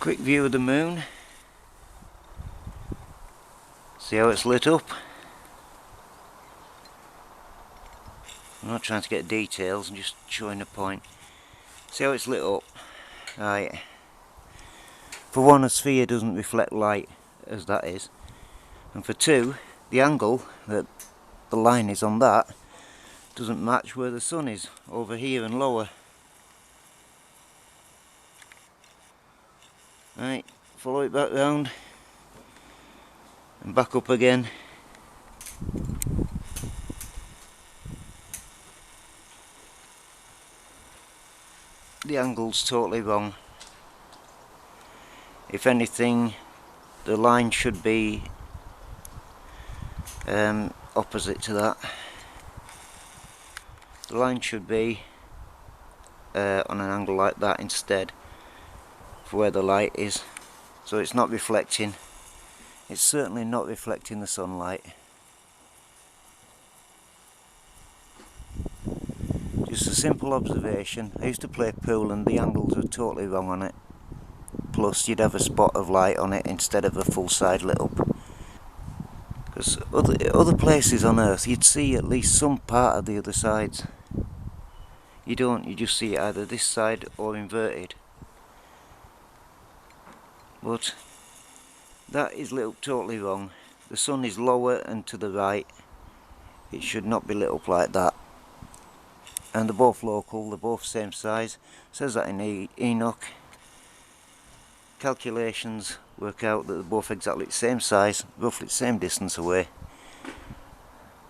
Quick view of the moon. See how it's lit up? I'm not trying to get details, I'm just showing a point. See how it's lit up? Right. For one, a sphere doesn't reflect light as that is. And for two, the angle that the line is on that doesn't match where the sun is, over here and lower. Right, follow it back round and back up again. The angle's totally wrong. If anything, the line should be opposite to that. The line should be on an angle like that instead, for where the light is. So it's not reflecting. It's certainly not reflecting the sunlight. Just a simple observation. I used to play pool and the angles were totally wrong on it. Plus you'd have a spot of light on it instead of a full side lit up. Because other places on Earth you'd see at least some part of the other sides. You don't, you just see either this side or inverted. But that is lit up totally wrong. The sun is lower and to the right. It should not be lit up like that. And they're both local, they're both same size. It says that in Enoch. Calculations work out that they're both exactly the same size, roughly the same distance away.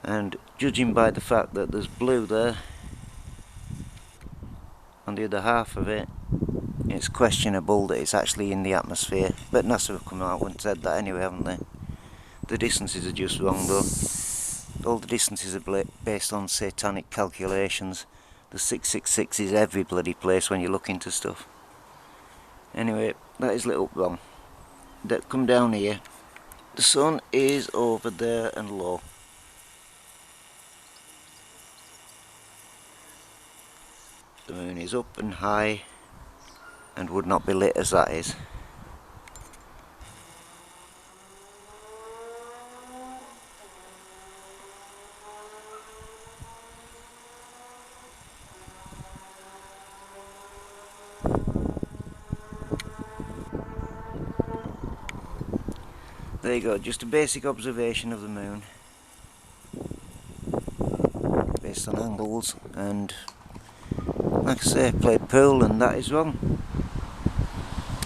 And judging by the fact that there's blue there on the other half of it, it's questionable that it's actually in the atmosphere. But NASA have come out and said that anyway, haven't they? The distances are just wrong though. All the distances are based on satanic calculations. The 666 is every bloody place when you look into stuff. Anyway, that is lit up wrong. Come down here. The sun is over there and low. The moon is up and high and would not be lit as that is. There you go, just a basic observation of the moon based on angles, and like I say, played pool and that is wrong.